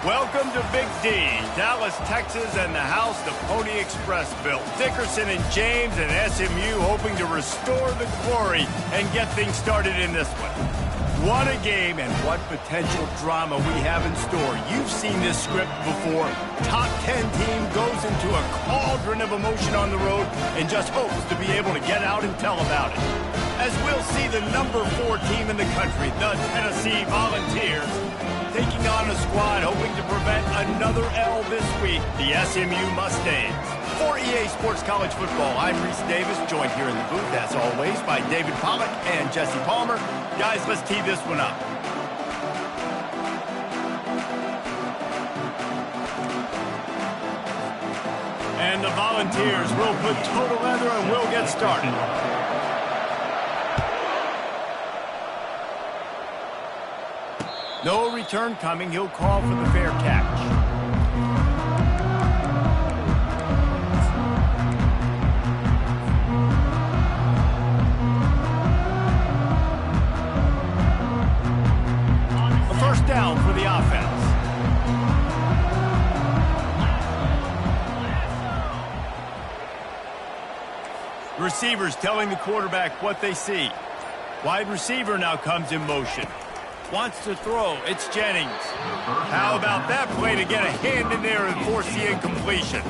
Welcome to Big D, Dallas, Texas, and the house the Pony Express built. Dickerson and James and SMU hoping to restore the glory and get things started in this one. What a game and what potential drama we have in store. You've seen this script before. Top 10 team goes into a cauldron of emotion on the road and just hopes to be able to get out and tell about it. As we'll see the number 4 team in the country, the Tennessee Volunteers, taking on a squad hoping to prevent another L this week, the SMU Mustangs. For EA Sports College Football, I'm Reese Davis, joined here in the booth, as always, by David Pollack and Jesse Palmer. Guys, let's tee this one up. And the Volunteers will put total leather and we'll get started. No return coming. He'll call for the fair catch. A first down for the offense. Receivers telling the quarterback what they see. Wide receiver now comes in motion. Wants to throw. It's Jennings. How about that play to get a hand in there and force the incompletion?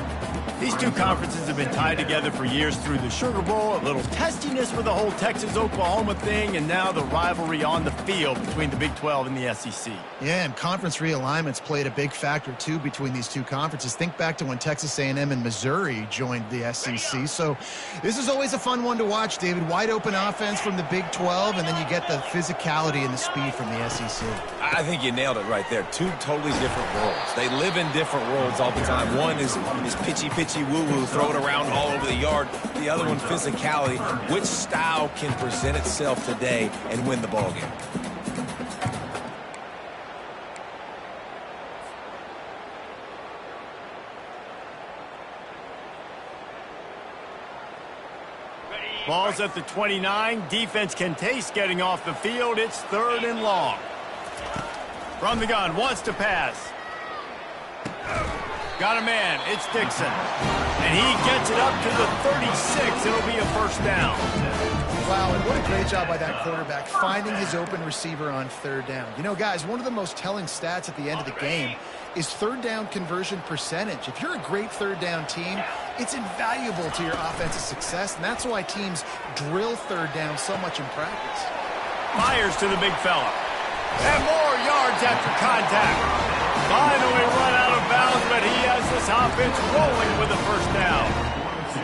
These two conferences have been tied together for years through the Sugar Bowl, a little testiness with the whole Texas-Oklahoma thing, and now the rivalry on the field between the Big 12 and the SEC. Yeah, and conference realignments played a big factor, too, between these two conferences. Think back to when Texas A&M and Missouri joined the SEC. So this is always a fun one to watch, David. Wide open offense from the Big 12, and then you get the physicality and the speed from the SEC. I think you nailed it right there. Two totally different worlds. They live in different worlds all the time. One is pitchy woo-woo, throw it around all over the yard. The other one, physicality. Which style can present itself today and win the ball game? Ball's at the 29. Defense can taste getting off the field. It's 3rd and long. From the gun, wants to pass. Got a man. It's Dixon. And he gets it up to the 36. It'll be a first down. Wow, and what a great job by that quarterback, finding his open receiver on 3rd down. You know, guys, one of the most telling stats at the end of the game is 3rd down conversion percentage. If you're a great 3rd down team, it's invaluable to your offensive success, and that's why teams drill 3rd down so much in practice. Fires to the big fella. And more yards after contact. Finally run out of bounds, but he has this offense rolling with a first down.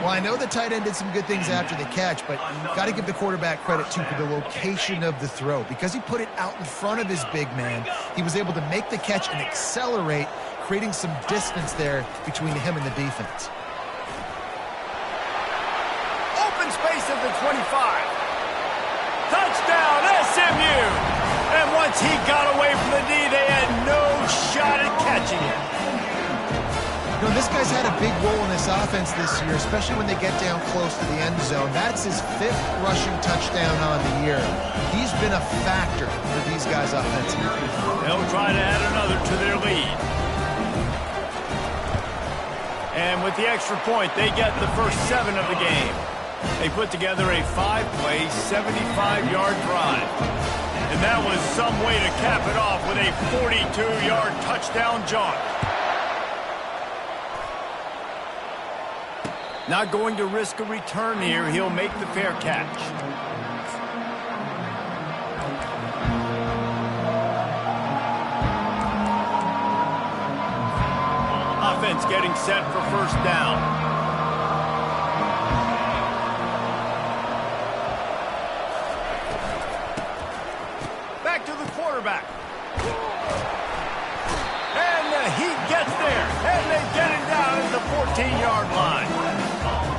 Well, I know the tight end did some good things after the catch, but got to give the quarterback credit, too, for the location of the throw. Because he put it out in front of his big man, he was able to make the catch and accelerate, creating some distance there between him and the defense. Open space at the 25. Touchdown, SMU! And once he got away from the D, they had no shot at catching it. You know, this guy's had a big role in this offense this year, especially when they get down close to the end zone. That's his 5th rushing touchdown on the year. He's been a factor for these guys offensively. They'll try to add another to their lead. And with the extra point, they get the first 7 of the game. They put together a 5-play, 75-yard drive. And that was some way to cap it off with a 42-yard touchdown jaunt. Not going to risk a return here. He'll make the fair catch. Offense getting set for first down. Back to the quarterback. And he gets there. And they get it down at the 14-yard line.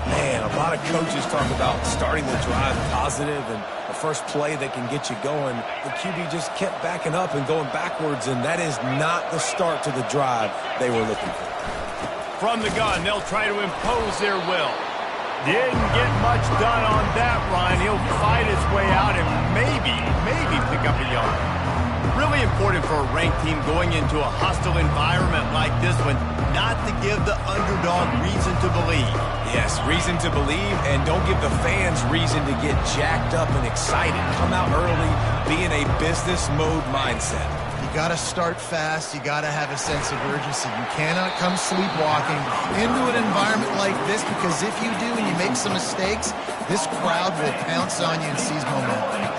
Man, a lot of coaches talk about starting the drive positive and the first play that can get you going. The QB just kept backing up and going backwards, and that is not the start to the drive they were looking for. From the gun, they'll try to impose their will. Didn't get much done on that run. He'll fight his way out and maybe pick up a yard. Really important for a ranked team going into a hostile environment like this one not to give the underdog reason to believe. Yes, reason to believe, and don't give the fans reason to get jacked up and excited. Come out early, be in a business mode mindset. You got to start fast. You got to have a sense of urgency. You cannot come sleepwalking into an environment like this, because if you do and you make some mistakes, this crowd will pounce on you and seize momentum.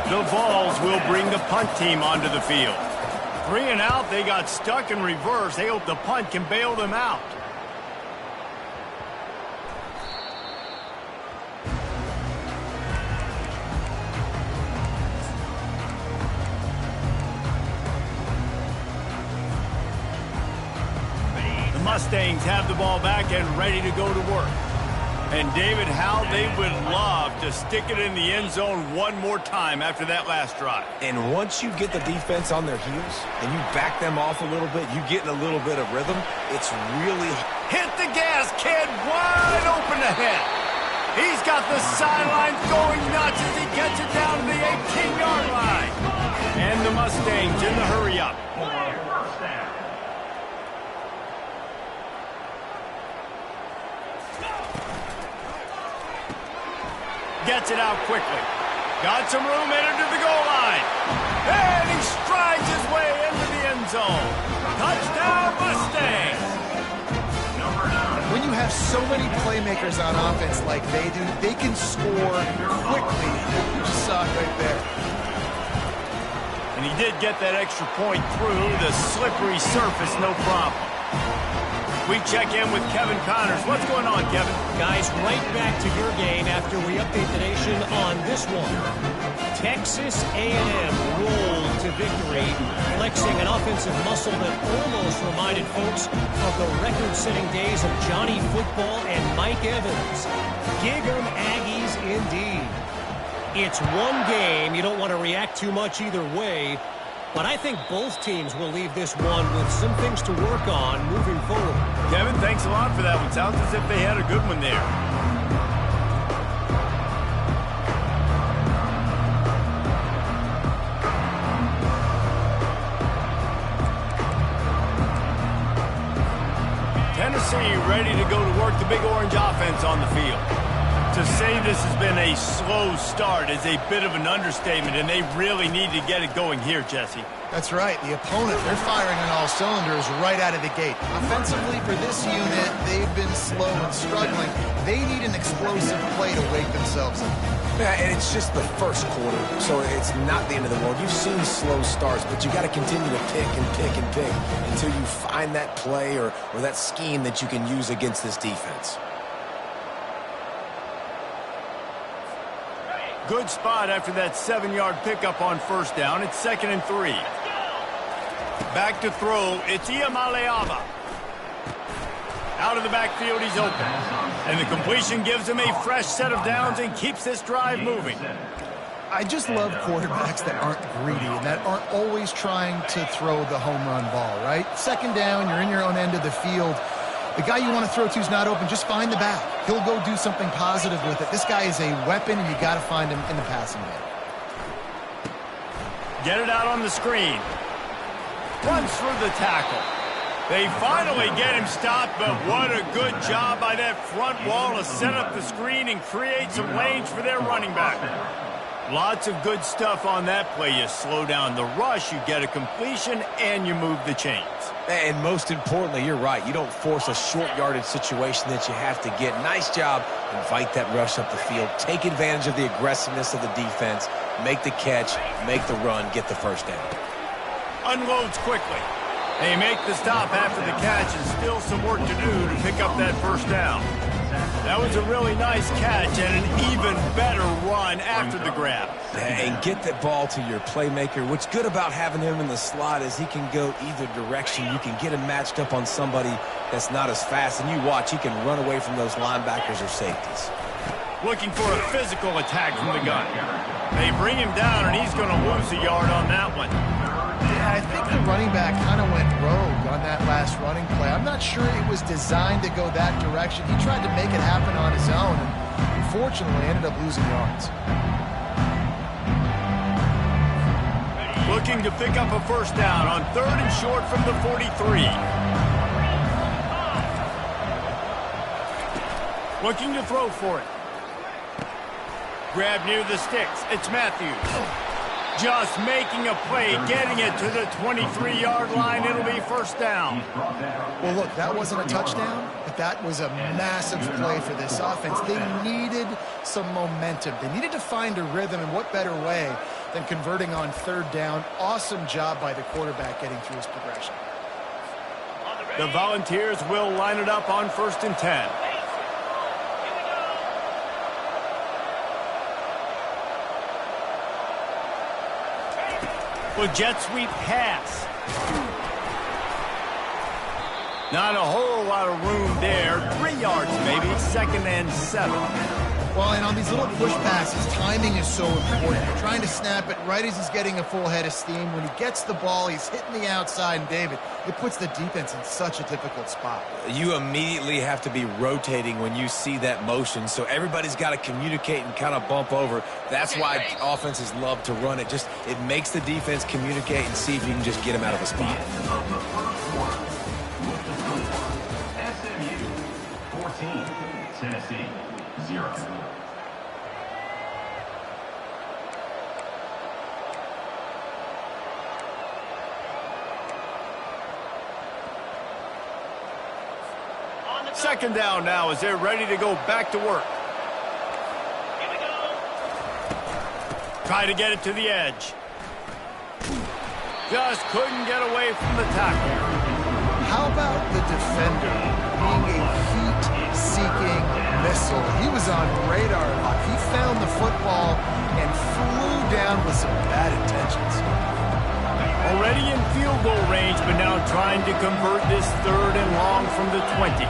The Vols will bring the punt team onto the field. 3 and out, they got stuck in reverse. They hope the punt can bail them out. The Mustangs have the ball back and ready to go to work. And David, how they would love to stick it in the end zone one more time after that last drive. And once you get the defense on their heels and you back them off a little bit, you get in a little bit of rhythm, it's really... Hit the gas, kid! Wide open ahead. He's got the sidelines going nuts as he gets it down to the 18-yard line. And the Mustangs in the hurry-up. Gets it out quickly. Got some room headed to the goal line. And he strides his way into the end zone. Touchdown, Mustangs! When you have so many playmakers on offense like they do, they can score quickly. You just saw it right there. And he did get that extra point through the slippery surface, no problem. We check in with Kevin Connors. What's going on, Kevin? Guys, right back to your game after we update the nation on this one. Texas A&M rolled to victory, flexing an offensive muscle that almost reminded folks of the record-setting days of Johnny Football and Mike Evans. Gig 'em Aggies indeed. It's one game. You don't want to react too much either way. But I think both teams will leave this one with some things to work on moving forward. Kevin, thanks a lot for that one. Sounds as if they had a good one there. Tennessee ready to go to work, the Big Orange offense on the field. To say this has been a slow start is a bit of an understatement, and they really need to get it going here, Jesse. That's right. The opponent, they're firing on all cylinders right out of the gate. Offensively, for this unit, they've been slow and struggling. They need an explosive play to wake themselves up. Yeah, and it's just the first quarter, so it's not the end of the world. You've seen slow starts, but you got to continue to pick and pick and pick until you find that play or that scheme that you can use against this defense. Good spot after that 7-yard pickup on first down. It's 2nd and 3. Back to throw. It's Iamaleava. Out of the backfield, he's open. And the completion gives him a fresh set of downs and keeps this drive moving. I just love quarterbacks that aren't greedy and that aren't always trying to throw the home run ball, right? 2nd down, you're in your own end of the field. The guy you want to throw to is not open. Just find the back. He'll go do something positive with it. This guy is a weapon, and you got to find him in the passing game. Get it out on the screen. Runs through the tackle. They finally get him stopped, but what a good job by that front wall to set up the screen and create some lanes for their running back. Lots of good stuff on that play. You slow down the rush, you get a completion, and you move the chains. And most importantly, you're right. You don't force a short yardage situation that you have to get. Nice job. Invite that rush up the field. Take advantage of the aggressiveness of the defense. Make the catch, make the run, get the first down. Unloads quickly. They make the stop after the catch, and still some work to do to pick up that first down. That was a really nice catch and an even better run after the grab. And get that ball to your playmaker. What's good about having him in the slot is he can go either direction. You can get him matched up on somebody that's not as fast, and you watch, he can run away from those linebackers or safeties. Looking for a physical attack from the gun. They bring him down, and he's going to lose a yard on that one. Yeah, I think the running back kind of went rogue on that last running play. I'm not sure it was designed to go that direction. He tried to make it happen on his own, and unfortunately ended up losing yards. Looking to pick up a first down on 3rd and short from the 43. Looking to throw for it. Grab near the sticks. It's Matthews. Just making a play, getting it to the 23-yard line. It'll be first down. Well, look, that wasn't a touchdown, but that was a massive play for this offense. They needed some momentum. They needed to find a rhythm, and what better way than converting on 3rd down. Awesome job by the quarterback getting through his progression. The Volunteers will line it up on 1st and 10. Well, jet sweep pass. Not a whole lot of room there. 3 yards maybe. 2nd and 7. Well, and on these little push passes, timing is so important. You're trying to snap it right as he's getting a full head of steam. When he gets the ball, he's hitting the outside, and David, it puts the defense in such a difficult spot. You immediately have to be rotating when you see that motion, so everybody's got to communicate and kind of bump over. That's why offenses love to run it. Just it makes the defense communicate and see if you can just get him out of a spot. SMU 14, Tennessee 0. Second down now as they're ready to go back to work. Try to get it to the edge. Just couldn't get away from the tackle. How about the defender being a heat-seeking missile? He was on radar lock. He found the football and flew down with some bad intentions. Already in field goal range, but now trying to convert this 3rd and long from the 20.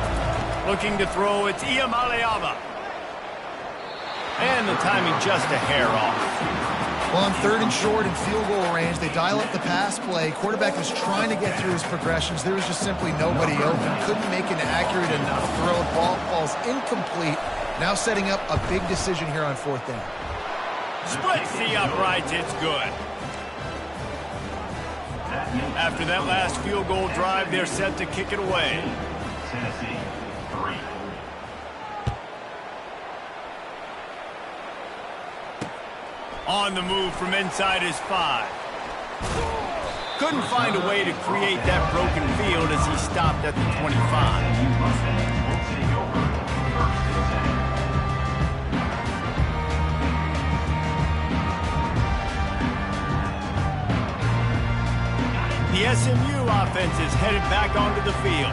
Looking to throw, it's Iamaleava. And the timing just a hair off. Well, on 3rd and short and field goal range, they dial up the pass play. Quarterback was trying to get through his progressions. There was just simply nobody open. Couldn't make an accurate enough throw. Ball falls incomplete. Now setting up a big decision here on 4th down. Splits the uprights, it's good. After that last field goal drive, they're set to kick it away. Tennessee 3. On the move from inside his 5. Couldn't find a way to create that broken field as he stopped at the 25. The SMU offense is headed back onto the field.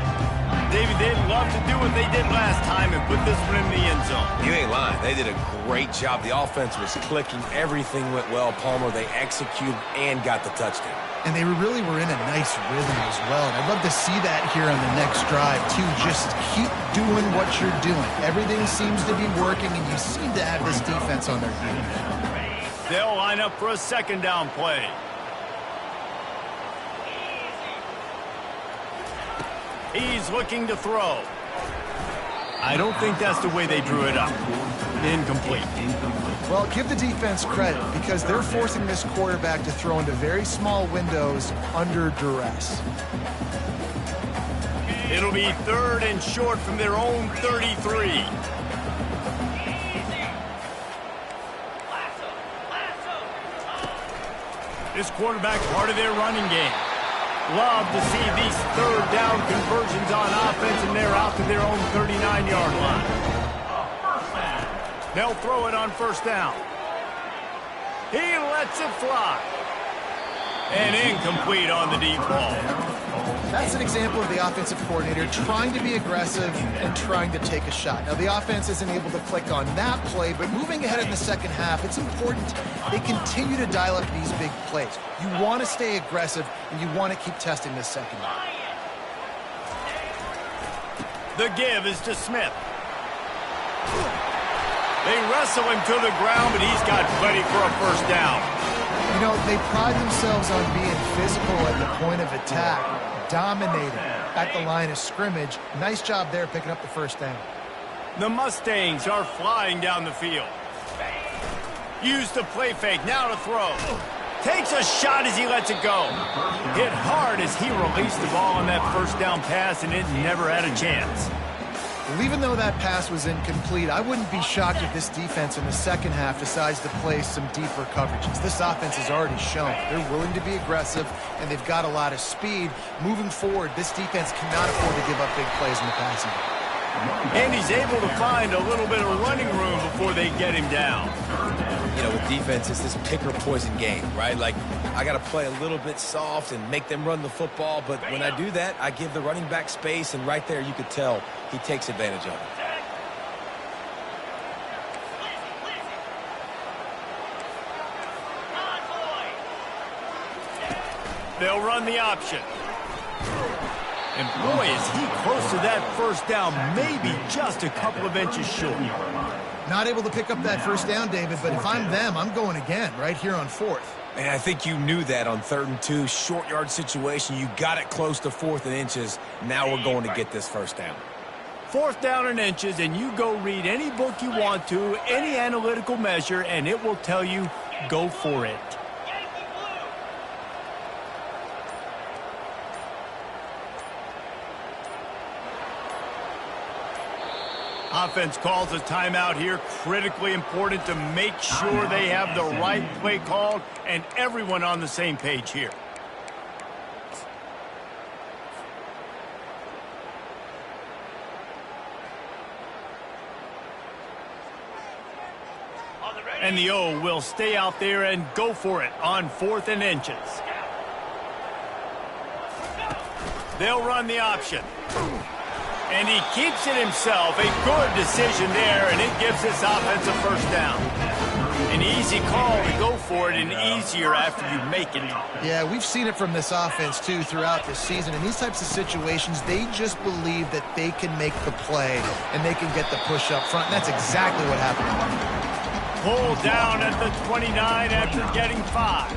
David, they'd love to do what they did last time and put this one in the end zone. You ain't lying. They did a great job. The offense was clicking. Everything went well. Palmer, they executed and got the touchdown. And they really were in a nice rhythm as well. And I'd love to see that here on the next drive, too. Just keep doing what you're doing. Everything seems to be working, and you seem to have this defense on their heels. They'll line up for a 2nd down play. He's looking to throw. I don't think that's the way they drew it up. Incomplete. Well, give the defense credit because they're forcing this quarterback to throw into very small windows under duress. It'll be 3rd and short from their own 33. This quarterback part of their running game. Love to see these 3rd down conversions on offense, and they're out to their own 39-yard line. They'll throw it on 1st down. He lets it fly. And incomplete on the deep ball. That's an example of the offensive coordinator trying to be aggressive and trying to take a shot. Now, the offense isn't able to click on that play, but moving ahead in the 2nd half, it's important they continue to dial up these big plays. You want to stay aggressive, and you want to keep testing this 2nd half. The give is to Smith. They wrestle him to the ground, but he's got plenty for a 1st down. You know, they pride themselves on being physical at the point of attack, dominating at the line of scrimmage. Nice job there picking up the 1st down. The Mustangs are flying down the field. Use the play fake, now to throw. Takes a shot as he lets it go. Hit hard as he released the ball on that first down pass, and it never had a chance. Well, even though that pass was incomplete, I wouldn't be shocked if this defense in the second half decides to play some deeper coverages. This offense has already shown they're willing to be aggressive, and they've got a lot of speed. Moving forward, this defense cannot afford to give up big plays in the passing game. And he's able to find a little bit of running room before they get him down. You know, with defense, it's this pick or poison game, right? Like, I got to play a little bit soft and make them run the football, but when I do that, I give the running back space, and right there you could tell he takes advantage of it. They'll run the option. And boy, is he close to that first down, maybe just a couple of inches short. Not able to pick up that first down, David, but if I'm them, I'm going again right here on fourth. And I think you knew that on 3rd and 2, short yard situation. You got it close to 4th and inches. Now we're going to get this first down. 4th down and inches, and you go read any book you want to, any analytical measure, and it will tell you, go for it. Offense calls a timeout here. Critically important to make sure they have the right play called and everyone on the same page here. And the O will stay out there and go for it on 4th and inches. They'll run the option. And he keeps it himself. A good decision there, and it gives this offense a first down. An easy call to go for it, and easier after you make it. Yeah, we've seen it from this offense, too, throughout this season. In these types of situations, they just believe that they can make the play and they can get the push up front, and that's exactly what happened. Pulled down at the 29 after getting 5.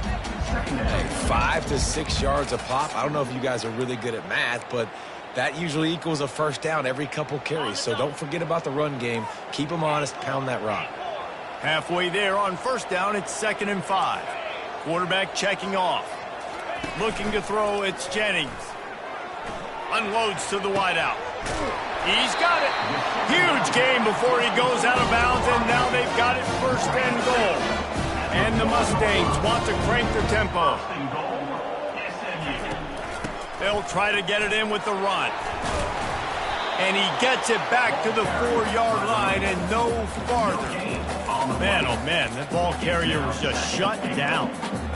Hey, 5 to 6 yards a pop. I don't know if you guys are really good at math, but that usually equals a first down every couple carries. So don't forget about the run game. Keep them honest. Pound that rock. Halfway there on first down, it's 2nd and 5. Quarterback checking off. Looking to throw, it's Jennings. Unloads to the wideout. He's got it. Huge game before he goes out of bounds, and now they've got it 1st and goal. And the Mustangs want to crank their tempo. They'll try to get it in with the run. And he gets it back to the 4-yard line and no farther. Man, oh man, that ball carrier was just shut down.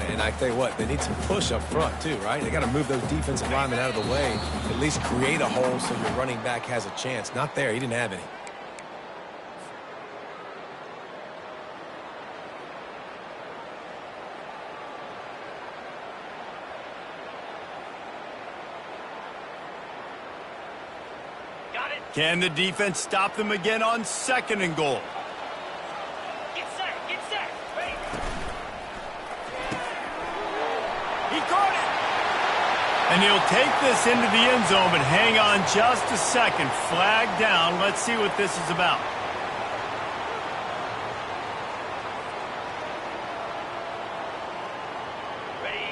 And I tell you what, they need some push up front too, right? They got to move those defensive linemen out of the way, at least create a hole so your running back has a chance. Not there, he didn't have any. Can the defense stop them again on 2nd and goal? Get set, get set. Wait. He caught it. And he'll take this into the end zone, but hang on just a second. Flag down. Let's see what this is about.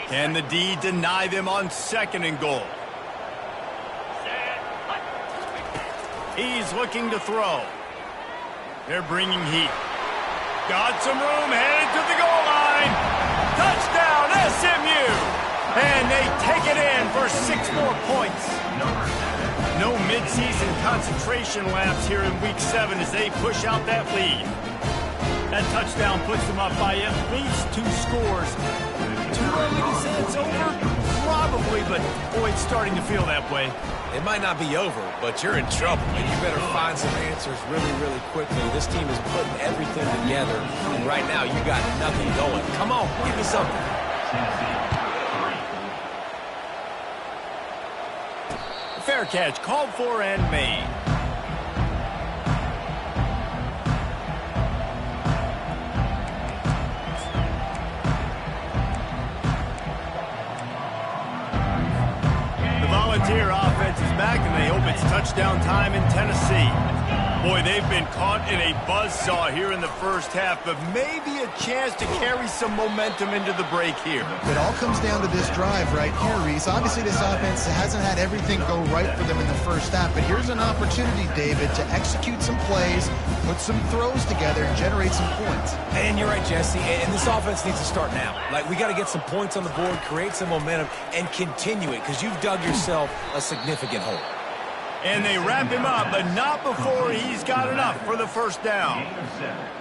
Can the D deny them on 2nd and goal? He's looking to throw. They're bringing heat. Got some room, headed to the goal line. Touchdown, SMU! And they take it in for 6 more points. No midseason concentration lapse here in Week 7 as they push out that lead. That touchdown puts them up by at least 2 scores. Too early to say it's over? Probably, but boy, it's starting to feel that way. It might not be over, but you're in trouble, and you better find some answers really, really quickly. This team is putting everything together, and right now you got nothing going. Come on, give me something. Fair catch called for and made. The Volunteer offense is back, and they hope it's touchdown time in Tennessee. Boy, they've been caught in a buzzsaw here in the first half, but maybe a chance to carry some momentum into the break here. It all comes down to this drive right here, Reese. Obviously, this offense hasn't had everything go right for them in the first half, but here's an opportunity, David, to execute some plays, put some throws together, and generate some points. And you're right, Jesse, and this offense needs to start now. Like, we got to get some points on the board, create some momentum, and continue it, because you've dug yourself a significant hole. And they wrap him up, but not before he's got enough for the first down.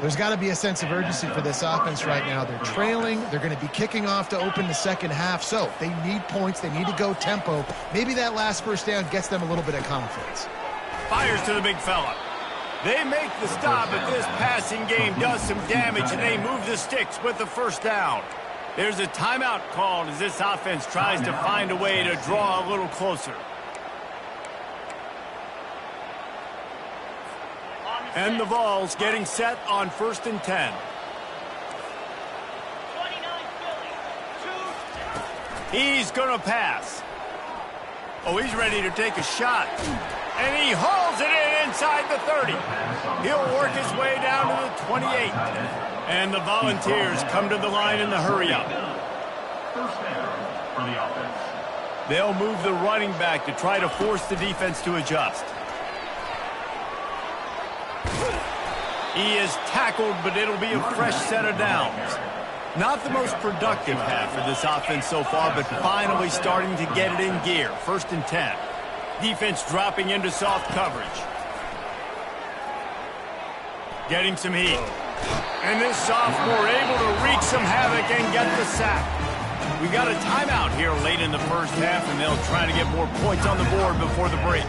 There's got to be a sense of urgency for this offense right now. They're trailing. They're going to be kicking off to open the second half, so they need points. They need to go tempo. Maybe that last first down gets them a little bit of confidence. Fires to the big fella. They make the stop, but this passing game does some damage, and they move the sticks with the first down. There's a timeout called as this offense tries to find a way to draw a little closer. And the Vols getting set on 1st and 10. 29 He's going to pass. Oh, he's ready to take a shot. And he hauls it in inside the 30. He'll work his way down to the 28. And the Volunteers come to the line in the hurry-up. First down for the offense. They'll move the running back to try to force the defense to adjust. He is tackled, but it'll be a fresh set of downs. Not the most productive half for this offense so far, but finally starting to get it in gear. 1st and 10. Defense dropping into soft coverage. Getting some heat. And this sophomore able to wreak some havoc and get the sack. We got a timeout here late in the first half, and they'll try to get more points on the board before the break.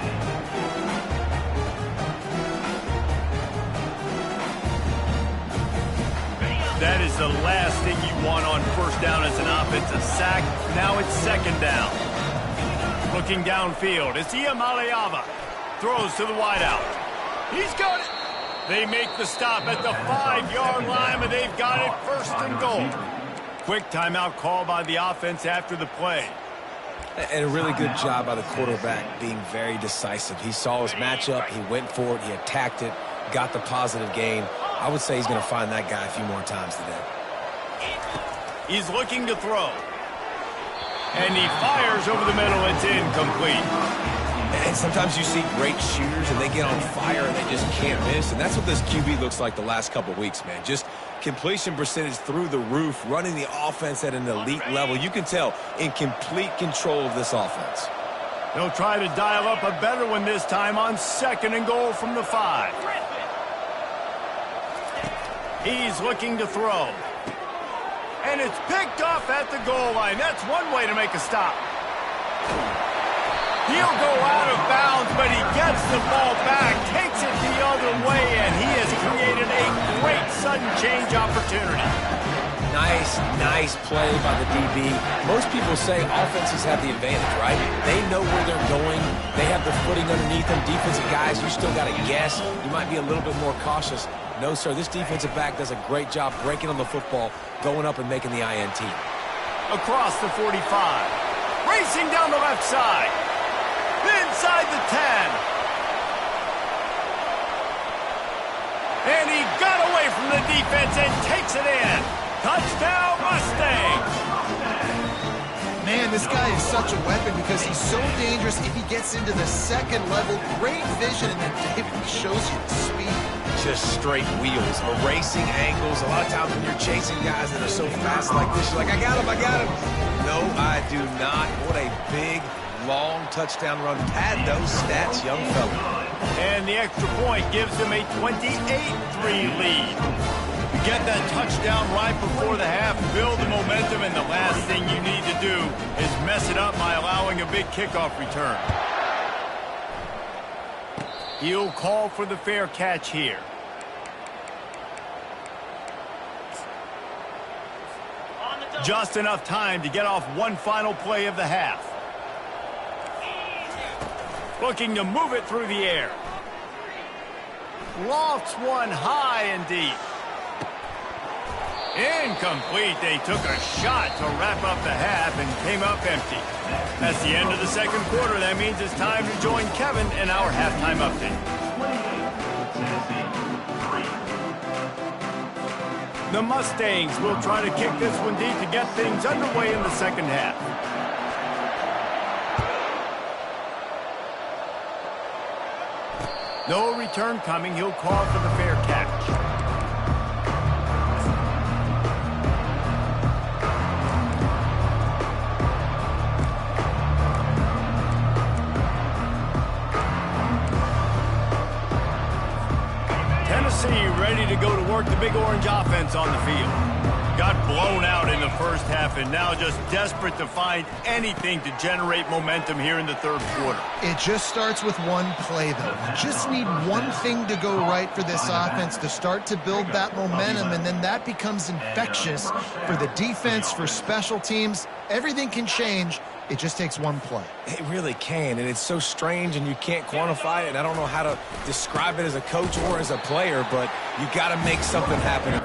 That is the last thing you want on first down as an offense, a sack. Now it's 2nd down. Looking downfield, it's Maleava. Throws to the wideout. He's got it. They make the stop at the 5-yard line, but they've got it 1st and goal. Quick timeout call by the offense after the play. And a really good job by the quarterback being very decisive. He saw his matchup, he went for it, he attacked it, got the positive gain. I would say he's going to find that guy a few more times today. He's looking to throw. And he fires over the middle. It's incomplete. And sometimes you see great shooters and they get on fire and they just can't miss. And that's what this QB looks like the last couple weeks, man. Just completion percentage through the roof, running the offense at an elite level. You can tell in complete control of this offense. They'll try to dial up a better one this time on 2nd and goal from the 5. He's looking to throw. And it's picked off at the goal line. That's one way to make a stop. He'll go out of bounds, but he gets the ball back, takes it the other way, and he has created a great sudden change opportunity. Nice play by the DB. Most people say offenses have the advantage, right? They know where they're going. They have the footing underneath them. Defensive guys, you still got to guess. You might be a little bit more cautious. No, sir, this defensive back does a great job breaking on the football, going up and making the INT. Across the 45. Racing down the left side. Inside the 10. And he got away from the defense and takes it in. Touchdown, Mustangs! Man, this guy is such a weapon because he's so dangerous if he gets into the 2nd level. Great vision, and then David shows you the speed. Just straight wheels, erasing angles. A lot of times when you're chasing guys that are so fast like this, you're like, I got him. No, I do not. What a big, long touchdown run. Pad those stats, young fella. And the extra point gives them a 28-3 lead. Get that touchdown right before the half, build the momentum, and the last thing you need to do is mess it up by allowing a big kickoff return. He'll call for the fair catch here. Just enough time to get off one final play of the half. Looking to move it through the air. Lofts one high and deep. Incomplete. They took a shot to wrap up the half and came up empty. That's the end of the 2nd quarter. That means it's time to join Kevin in our halftime update. The Mustangs will try to kick this one deep to get things underway in the second half. No return coming. He'll call for the fair catch. Tennessee ready to go to work the Big Orange offense on the field. Got blown out in the first half and now just desperate to find anything to generate momentum here in the third quarter. It just starts with one play, though. You just need one thing to go right for this offense to start to build that momentum, and then that becomes infectious for the defense, for special teams. Everything can change. It just takes one play. It really can, and it's so strange, and you can't quantify it, and I don't know how to describe it as a coach or as a player, but you got to make something happen.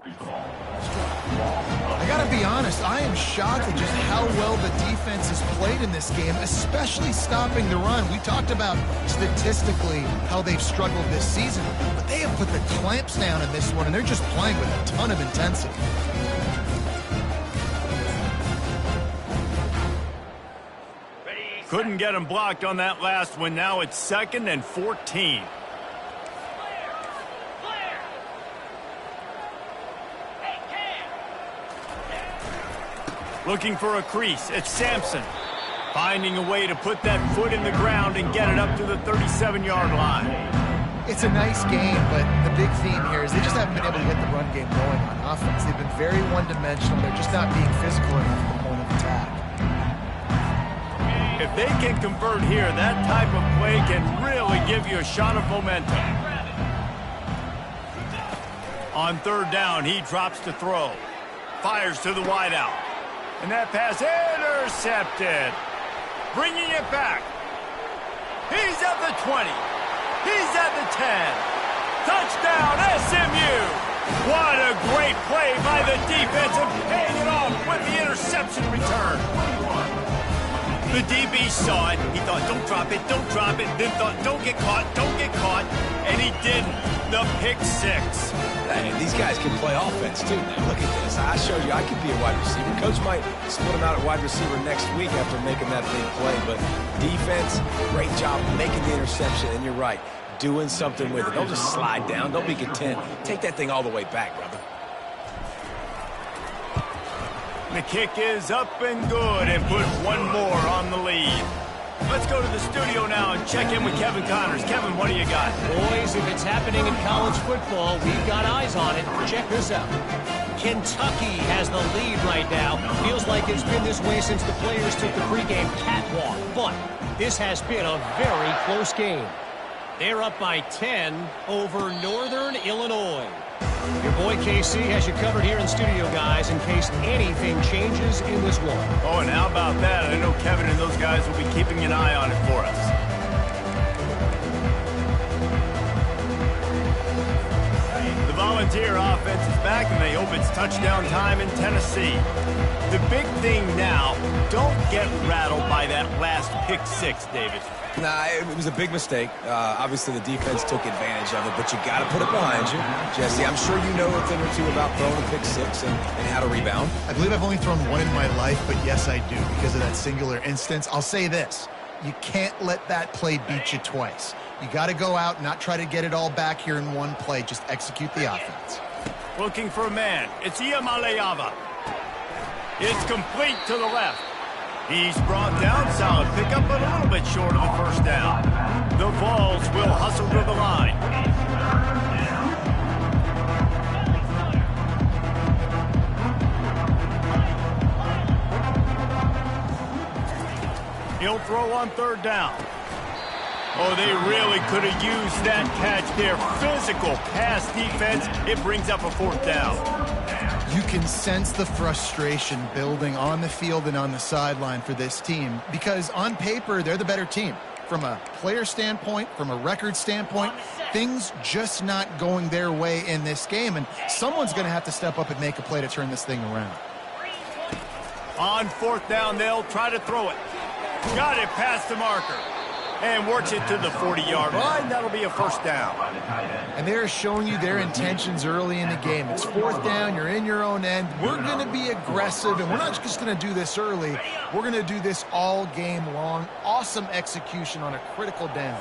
I gotta be honest, I am shocked at just how well the defense has played in this game, especially stopping the run. We talked about statistically how they've struggled this season, but they have put the clamps down in this one, and they're just playing with a ton of intensity. Couldn't get him blocked on that last one. Now it's 2nd and 14. Looking for a crease. It's Sampson. Finding a way to put that foot in the ground and get it up to the 37-yard line. It's a nice game, but the big theme here is they just haven't been able to get the run game going on offense. They've been very one-dimensional. They're just not being physical enough at the point of attack. If they can convert here, that type of play can really give you a shot of momentum. On 3rd down, he drops to throw. Fires to the wideout. And that pass intercepted. Bringing it back. He's at the 20. He's at the 10. Touchdown, SMU. What a great play by the defense and paying it off with the interception return. The DB saw it. He thought, don't drop it, don't drop it. Then thought, don't get caught, don't get caught. And he didn't. The pick 6. Hey, these guys can play offense, too. Now, look at this. I showed you I could be a wide receiver. Coach might split him out at wide receiver next week after making that big play. But defense, great job making the interception. And you're right, doing something with it. Don't just slide down. Don't be content. Take that thing all the way back, brother. The kick is up and good and put one more on the lead. Let's go to the studio now and check in with Kevin Connors. Kevin, what do you got? Boys, if it's happening in college football, we've got eyes on it. Check this out. Kentucky has the lead right now. Feels like it's been this way since the players took the pregame catwalk. But this has been a very close game. They're up by 10 over Northern Illinois. Your boy KC has you covered here in studio, guys, in case anything changes in this one. Oh, and how about that? I know Kevin and those guys will be keeping an eye on it for us. The one's here. Offense is back, and they hope it's touchdown time in Tennessee. The big thing now, don't get rattled by that last pick six, David. Nah, it was a big mistake. Obviously, the defense took advantage of it, but you got to put it behind you. Jesse, I'm sure you know a thing or two about throwing a pick six and how to rebound. I believe I've only thrown one in my life, but yes, I do because of that singular instance. I'll say this. You can't let that play beat you twice. You got to go out and not try to get it all back here in one play. Just execute the offense. Looking for a man. It's Iamaleava. It's complete to the left. He's brought down. Solid pickup, but a little bit short of the first down. The Vols will hustle to the line. He'll throw on third down. Oh, they really could have used that catch there. Physical pass defense. It brings up a fourth down. You can sense the frustration building on the field and on the sideline for this team because on paper, they're the better team. From a player standpoint, from a record standpoint, things just not going their way in this game, and someone's going to have to step up and make a play to turn this thing around. On fourth down, they'll try to throw it. Got it past the marker. And works it to the 40-yard line. That'll be a first down. And they're showing you their intentions early in the game. It's fourth down. You're in your own end. We're going to be aggressive, and we're not just going to do this early. We're going to do this all game long. Awesome execution on a critical down.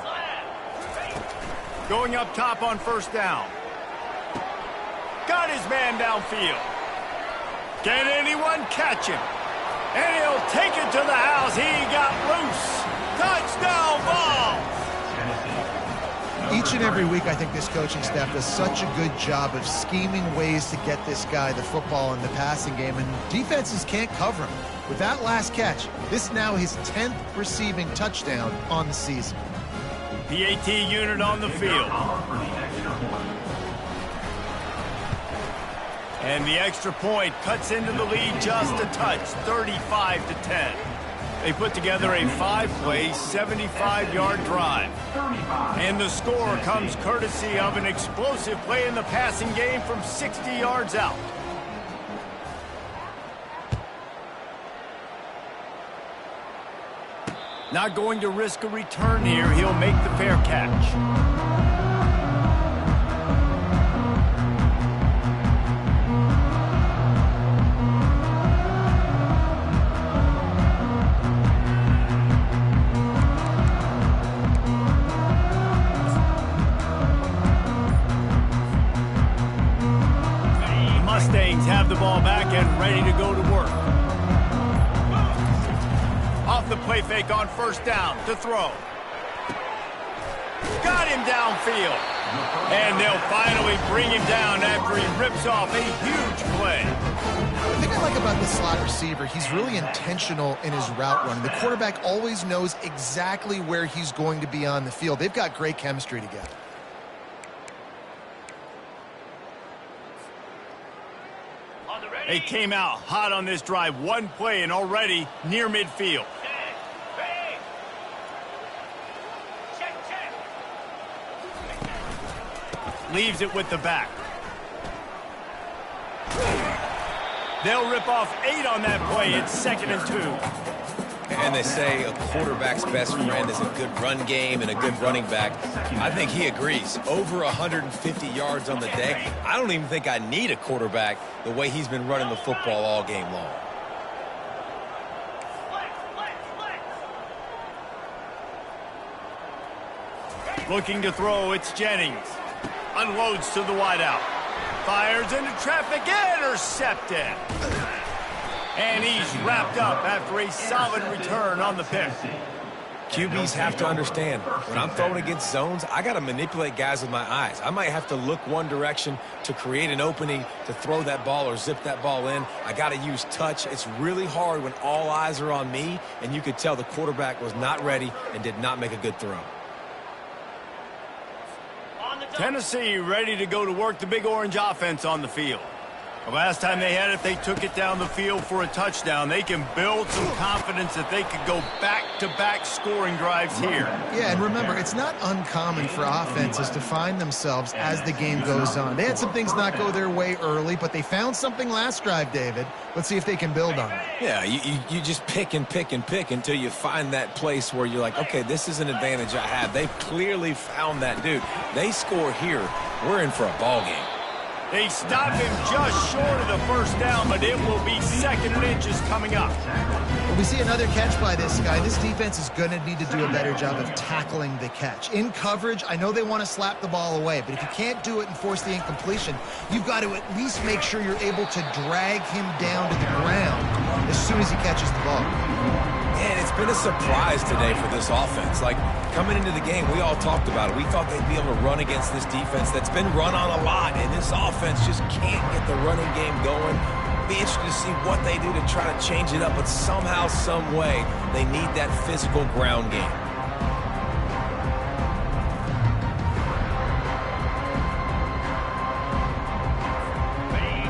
Going up top on first down. Got his man downfield. Can anyone catch him? And he'll take it to the house. He got loose. Touchdown Vols! Each and every week, I think this coaching staff does such a good job of scheming ways to get this guy the football in the passing game, and defenses can't cover him. With that last catch, this is now his 10th receiving touchdown on the season. PAT unit on the field. And the extra point cuts into the lead just a touch, 35-10. They put together a 5-play, 75-yard drive. And the score comes courtesy of an explosive play in the passing game from 60 yards out. Not going to risk a return here. He'll make the fair catch. Have the ball back and ready to go to work. Off the play fake on first down to throw. Got him downfield. And they'll finally bring him down after he rips off a huge play. The thing I like about the slot receiver, he's really intentional in his route running. The quarterback always knows exactly where he's going to be on the field. They've got great chemistry together. They came out hot on this drive. One play and already near midfield. Leaves it with the back. They'll rip off 8 on that play. It's 2nd and 2. And they say a quarterback's best friend is a good run game and a good running back. I think he agrees. Over 150 yards on the day. I don't even think I need a quarterback the way he's been running the football all game long. Looking to throw, it's Jennings. Unloads to the wideout. Fires into traffic, intercepted. And he's wrapped up after a solid return on the pick. QBs have to understand, when I'm throwing against zones, I got to manipulate guys with my eyes. I might have to look one direction to create an opening to throw that ball or zip that ball in. I got to use touch. It's really hard when all eyes are on me, and you could tell the quarterback was not ready and did not make a good throw. Tennessee ready to go to work. The Big Orange offense on the field. The last time they had it, they took it down the field for a touchdown. They can build some confidence that they could go back-to-back scoring drives here. Yeah, and remember, it's not uncommon for offenses to find themselves as the game goes on. They had some things not go their way early, but they found something last drive, David. Let's see if they can build on it. Yeah, you just pick and pick and pick until you find that place where you're like, okay, this is an advantage I have. They've clearly found that, dude. They score here, we're in for a ball game. They stop him just short of the first down, but it will be 2nd and inches coming up. Well, we see another catch by this guy. This defense is going to need to do a better job of tackling the catch. In coverage, I know they want to slap the ball away, but if you can't do it and force the incompletion, you've got to at least make sure you're able to drag him down to the ground as soon as he catches the ball. And it's been a surprise today for this offense. Like, coming into the game, we all talked about it. We thought they'd be able to run against this defense that's been run on a lot, and this offense just can't get the running game going. Be interested to see what they do to try to change it up, but somehow, some way, they need that physical ground game.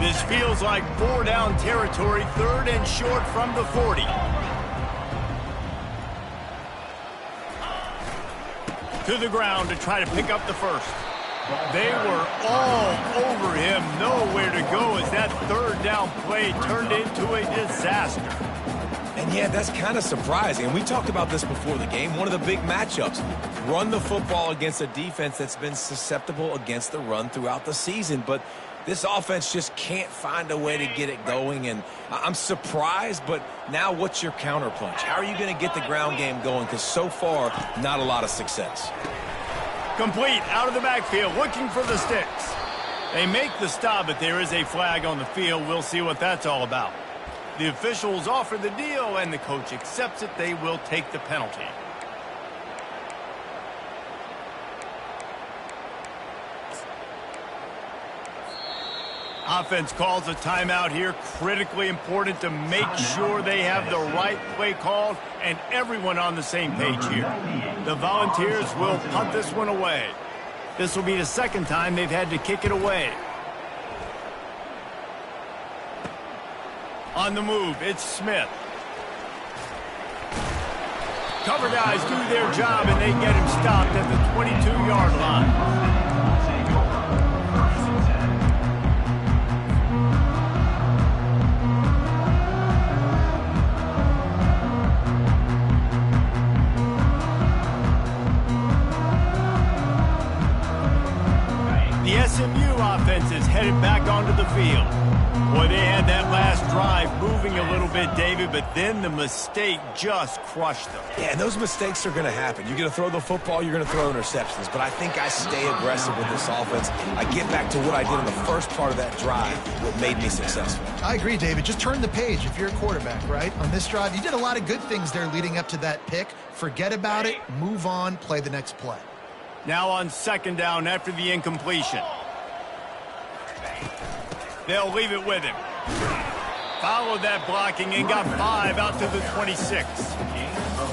This feels like 4-down territory, 3rd and short from the 40. To the ground to try to pick up the first. They were all over him, nowhere to go as that 3rd down play turned into a disaster. And yeah, that's kind of surprising. And we talked about this before the game. One of the big matchups. Run the football against a defense that's been susceptible against the run throughout the season. But this offense just can't find a way to get it going. And I'm surprised, but now what's your counterpunch? How are you going to get the ground game going? Because so far, not a lot of success. Complete out of the backfield, looking for the sticks. They make the stop, but there is a flag on the field. We'll see what that's all about. The officials offer the deal, and the coach accepts it. They will take the penalty. Offense calls a timeout here. Critically important to make sure they have the right play called and everyone on the same page here. The Volunteers will punt this one away. This will be the 2nd time they've had to kick it away. On the move, it's Smith. Cover guys do their job, and they get him stopped at the 22-yard line. The SMU offense is headed back onto the field. Boy, they had that last drive moving a little bit, David, but then the mistake just crushed them. Yeah, and those mistakes are going to happen. You're going to throw the football, you're going to throw interceptions. But I think I stay aggressive with this offense. I get back to what I did in the first part of that drive, what made me successful. I agree, David. Just turn the page if you're a quarterback, right? On this drive, you did a lot of good things there leading up to that pick. Forget about it, move on, play the next play. Now on 2nd down after the incompletion. They'll leave it with him. Followed that blocking and got 5 out to the 26.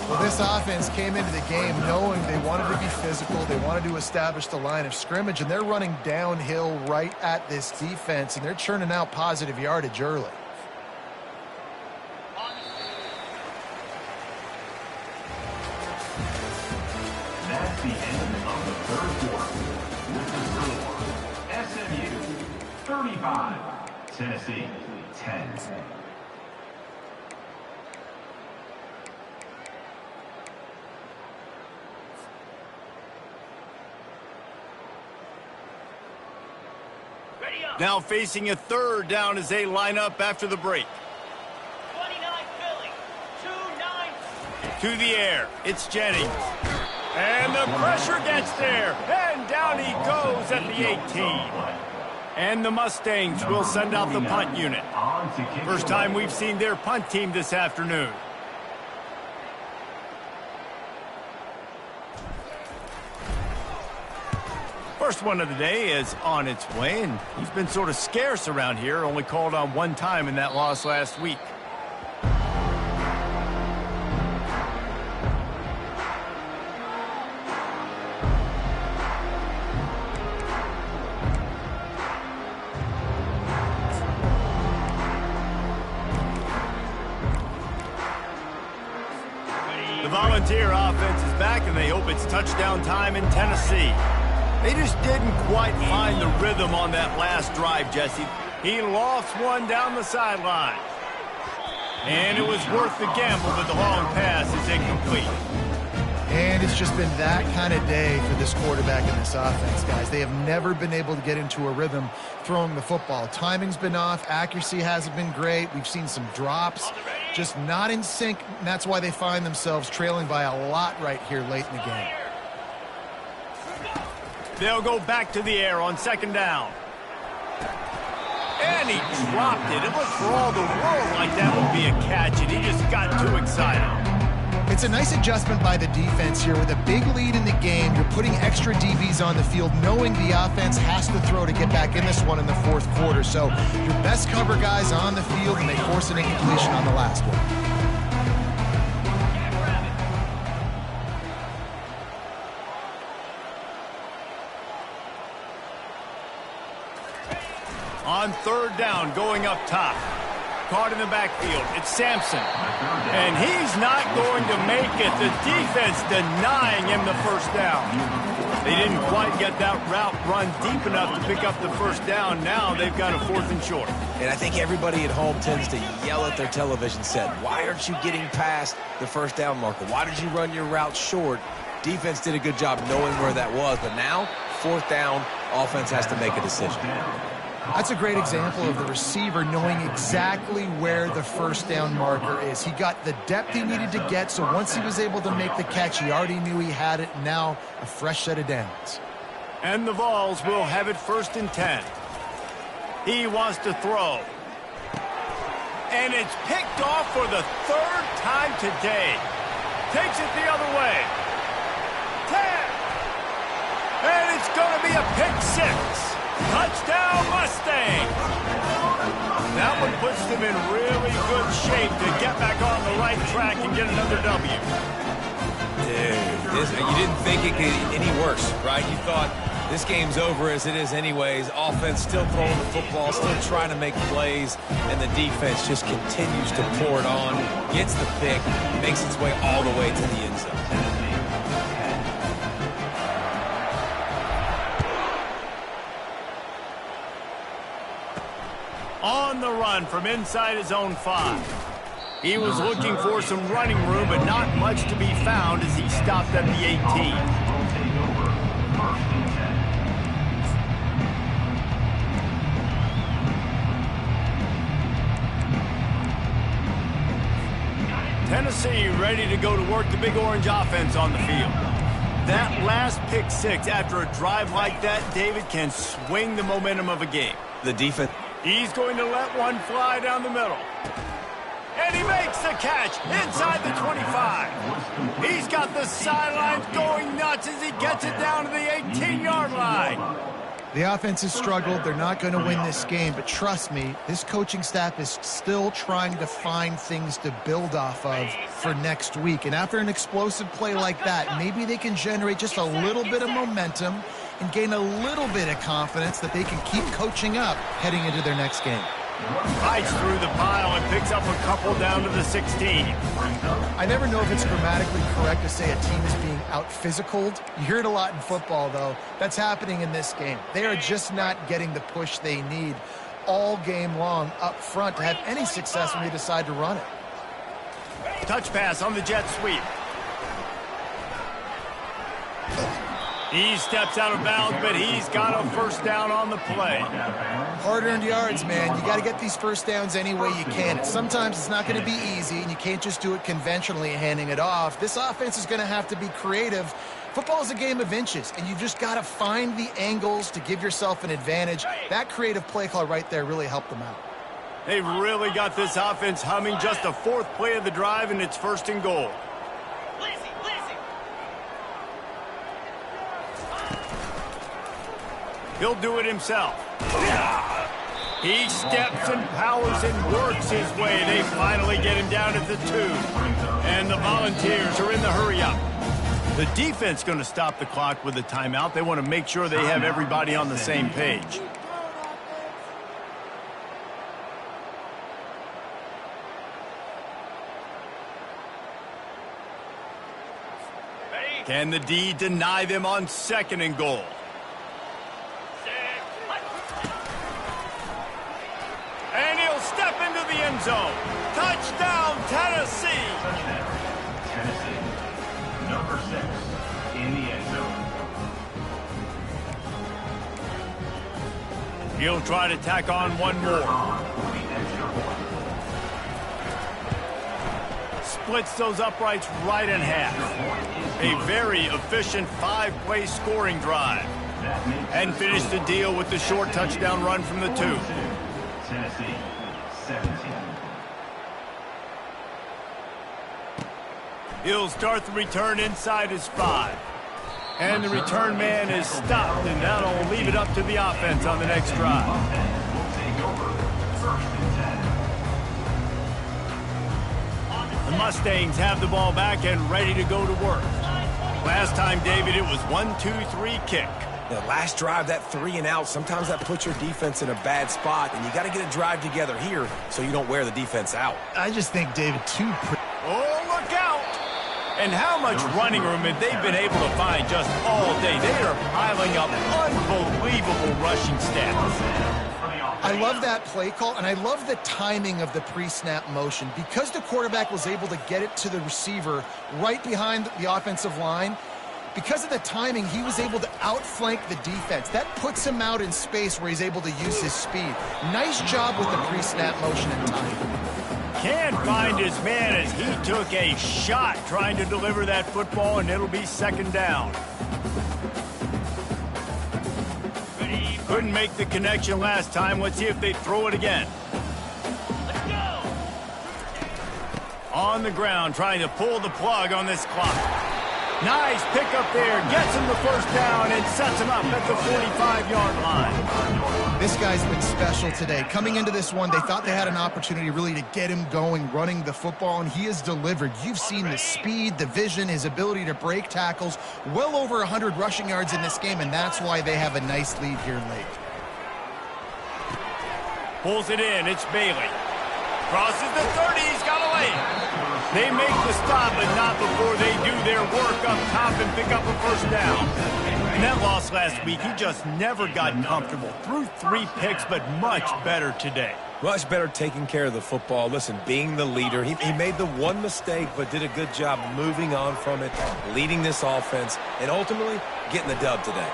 Well, this offense came into the game knowing they wanted to be physical. They wanted to establish the line of scrimmage, and they're running downhill right at this defense, and they're churning out positive yardage early. That's the end of the 3rd quarter. With the score, SMU 35, Tennessee 10. Now facing a 3rd down as they line up after the break. 29 Philly, 2-9. To the air, it's Jennings. And the pressure gets there, and down he goes at the 18. And the Mustangs will send out the punt unit. First time we've seen their punt team this afternoon. First one of the day is on its way, and he's been sort of scarce around here, only called on 1 time in that loss last week. The Volunteer offense is back, and they hope it's touchdown time in Tennessee. They just didn't quite find the rhythm on that last drive, Jesse. He lost one down the sideline. And it was worth the gamble, but the long pass is incomplete. And it's just been that kind of day for this quarterback and this offense, guys. They have never been able to get into a rhythm throwing the football. Timing's been off. Accuracy hasn't been great. We've seen some drops. Just not in sync, and that's why they find themselves trailing by a lot right here late in the game. They'll go back to the air on second down. And he dropped it. It looked for all the world like that would be a catch, and he just got too excited. It's a nice adjustment by the defense here. With a big lead in the game, you're putting extra DBs on the field, knowing the offense has to throw to get back in this one in the fourth quarter. So your best cover guys on the field, and they force an incompletion on the last one. On third down, going up top. Caught in the backfield. It's Sampson. And he's not going to make it. The defense denying him the first down. They didn't quite get that route run deep enough to pick up the first down. Now they've got a 4th and short. And I think everybody at home tends to yell at their television set. Why aren't you getting past the first down marker? Why did you run your route short? Defense did a good job knowing where that was. But now, 4th down, offense has to make a decision. That's a great example of the receiver knowing exactly where the first down marker is. He got the depth he needed to get, so once he was able to make the catch, he already knew he had it. Now a fresh set of downs. And the Vols will have it 1st and 10. He wants to throw. And it's picked off for the 3rd time today. Takes it the other way. 10. And it's going to be a pick 6. Touchdown, Mustang! That one puts them in really good shape to get back on the right track and get another W. Dude, you didn't think it could get any worse, right? You thought this game's over as it is anyways. Offense still throwing the football, still trying to make plays, and the defense just continues to pour it on, gets the pick, makes its way all the way to the end zone. On the run from inside his own 5. He was looking for some running room, but not much to be found as he stopped at the 18. Tennessee ready to go to work the Big Orange offense on the field. That last pick 6 after a drive like that, David, can swing the momentum of a game. The defense... He's going to let one fly down the middle. And he makes the catch inside the 25. He's got the sidelines going nuts as he gets it down to the 18-yard line. The offense has struggled. They're not going to win this game, but trust me, this coaching staff is still trying to find things to build off of for next week. And after an explosive play like that, maybe they can generate just a little bit of momentum and gain a little bit of confidence that they can keep coaching up heading into their next game. Fights through the pile and picks up a couple down to the 16. I never know if it's grammatically correct to say a team is being out-physicaled. You hear it a lot in football, though. That's happening in this game. They are just not getting the push they need all game long up front to have any success when they decide to run it. Touch pass on the jet sweep. He steps out of bounds, but he's got a first down on the play. Hard-earned yards, man. You got to get these first downs any way you can. Sometimes it's not going to be easy, and you can't just do it conventionally handing it off. This offense is going to have to be creative. Football is a game of inches, and you just got to find the angles to give yourself an advantage. That creative play call right there really helped them out. They've really got this offense humming. Just the 4th play of the drive, and it's 1st and goal. He'll do it himself. He steps and powers and works his way. They finally get him down at the 2. And the Volunteers are in the hurry-up. The defense going to stop the clock with a timeout. They want to make sure they have everybody on the same page. Can the D deny them on 2nd and goal? And he'll step into the end zone. Touchdown, Tennessee! Touchdown, Tennessee. Number 6 in the end zone. He'll try to tack on one more. The extra point. Splits those uprights right in half. A very efficient 5-play scoring drive. And finish the deal with the short touchdown run from the 2. Tennessee, 17. He'll start the return inside his 5. And the return man is stopped, and that'll leave it up to the offense on the next drive. Will take over 1st and 10. The Mustangs have the ball back and ready to go to work. Last time, David, it was 1-2-3 kick. The last drive, that 3 and out, sometimes that puts your defense in a bad spot, and you got to get a drive together here so you don't wear the defense out. I just think, David, Oh, look out! And how much running room have they been able to find just all day? They are piling up unbelievable rushing stats. I love that play call, and I love the timing of the pre-snap motion. Because the quarterback was able to get it to the receiver right behind the offensive line, because of the timing, he was able to outflank the defense. That puts him out in space where he's able to use his speed. Nice job with the pre-snap motion and timing. Can't find his man as he took a shot trying to deliver that football, and it'll be 2nd down. Couldn't make the connection last time. Let's see if they throw it again. Let's go. On the ground, trying to pull the plug on this clock. Nice pickup there. Gets him the 1st down and sets him up at the 45-yard line. This guy's been special today. Coming into this one, they thought they had an opportunity really to get him going, running the football, and he has delivered. You've seen the speed, the vision, his ability to break tackles. Well over 100 rushing yards in this game, and that's why they have a nice lead here late. Pulls it in. It's Bailey. Crosses the 30. He's got a lane. They make the stop, but not before they do their work up top and pick up a 1st down. In that loss last week, he just never got comfortable. Threw 3 picks, but much better today. Much better taking care of the football. Listen, being the leader, he made the one mistake, but did a good job moving on from it, leading this offense, and ultimately getting the dub today.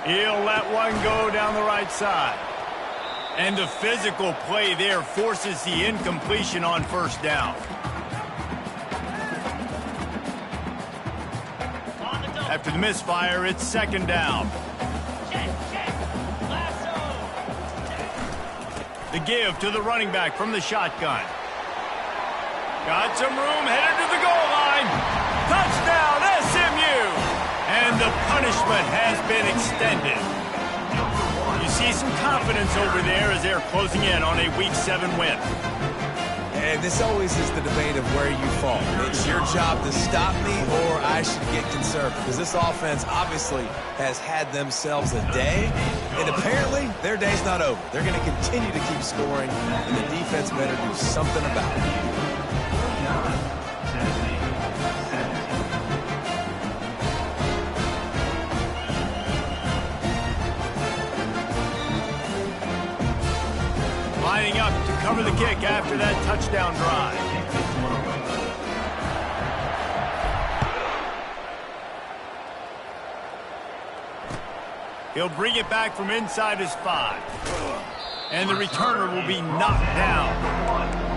He'll let one go down the right side. And the physical play there forces the incompletion on 1st down. After the misfire, it's 2nd down. The give to the running back from the shotgun. Got some room, headed to the goal line. Touchdown, SMU! And the punishment has been extended. You see some confidence over there as they're closing in on a Week 7 win. And this always is the debate of where you fall. It's your job to stop me, or I should get conservative. Because this offense obviously has had themselves a day, and apparently their day's not over. They're going to continue to keep scoring, and the defense better do something about it. Lining up to cover the kick after that touchdown drive. He'll bring it back from inside his 5. And the returner will be knocked down.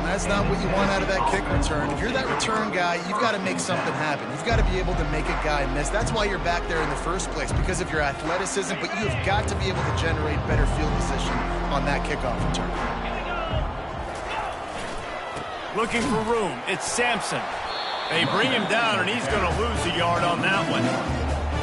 That's not what you want out of that kick return. If you're that return guy, you've got to make something happen. You've got to be able to make a guy miss. That's why you're back there in the first place, because of your athleticism, but you have got to be able to generate better field position on that kickoff return. Looking for room. It's Sampson. They bring him down, and he's going to lose a yard on that one.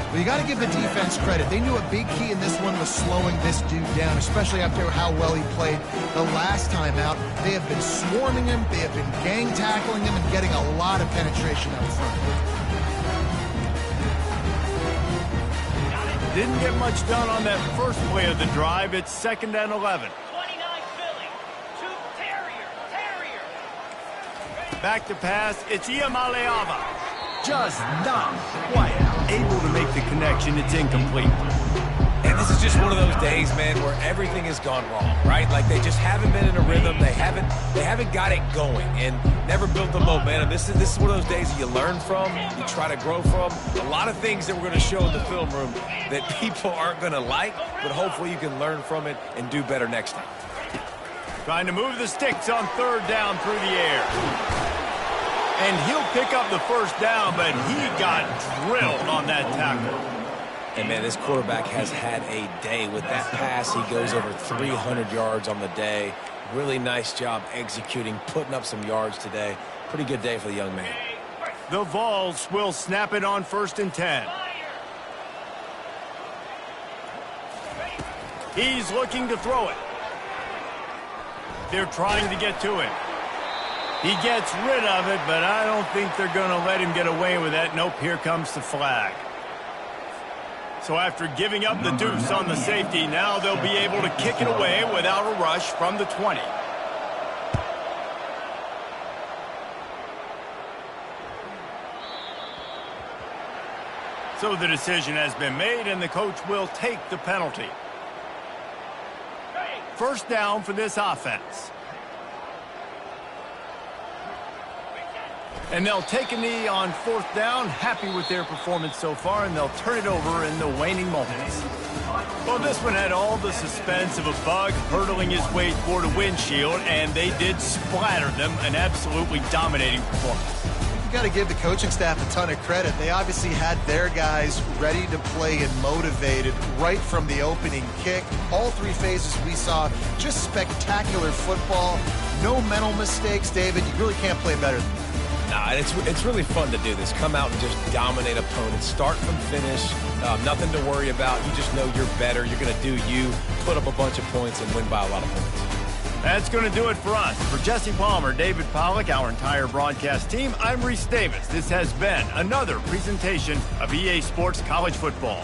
Well, you got to give the defense credit. They knew a big key in this one was slowing this dude down, especially after how well he played the last time out. They have been swarming him. They have been gang tackling him and getting a lot of penetration up front. Didn't get much done on that first play of the drive. It's 2nd and 11. 29 Philly. 2 Terrier. Back to pass. It's Iamaleava. just not quite able to make the connection. It's incomplete. And this is just one of those days, man, where everything has gone wrong, right? Like they just haven't been in a rhythm. They haven't got it going and never built the momentum. This is one of those days that you learn from, you try to grow from. A lot of things that we're going to show in the film room that people aren't going to like, but hopefully you can learn from it and do better next time. Trying to move the sticks on third down through the air. And he'll pick up the first down, but he got drilled on that tackle. And, man, this quarterback has had a day. With that pass, he goes over 300 yards on the day. Really nice job executing, putting up some yards today. Pretty good day for the young man. The Vols will snap it on 1st and 10. He's looking to throw it. They're trying to get to him. He gets rid of it, but I don't think they're going to let him get away with that. Nope, here comes the flag. So after giving up the deuce on the safety, now they'll be able to kick it away without a rush from the 20. So the decision has been made, and the coach will take the penalty. First down for this offense. And they'll take a knee on 4th down, happy with their performance so far, and they'll turn it over in the waning moments. Well, this one had all the suspense of a bug hurtling his way toward a windshield, and they did splatter them, an absolutely dominating performance. You got to give the coaching staff a ton of credit. They obviously had their guys ready to play and motivated right from the opening kick. All 3 phases we saw, just spectacular football. No mental mistakes, David. You really can't play better than that. Nah, it's really fun to do this. Come out and just dominate opponents. Start from finish. Nothing to worry about. You just know you're better. You're going to do you, put up a bunch of points, and win by a lot of points. That's going to do it for us. For Jesse Palmer, David Pollack, our entire broadcast team, I'm Reese Davis. This has been another presentation of EA Sports College Football.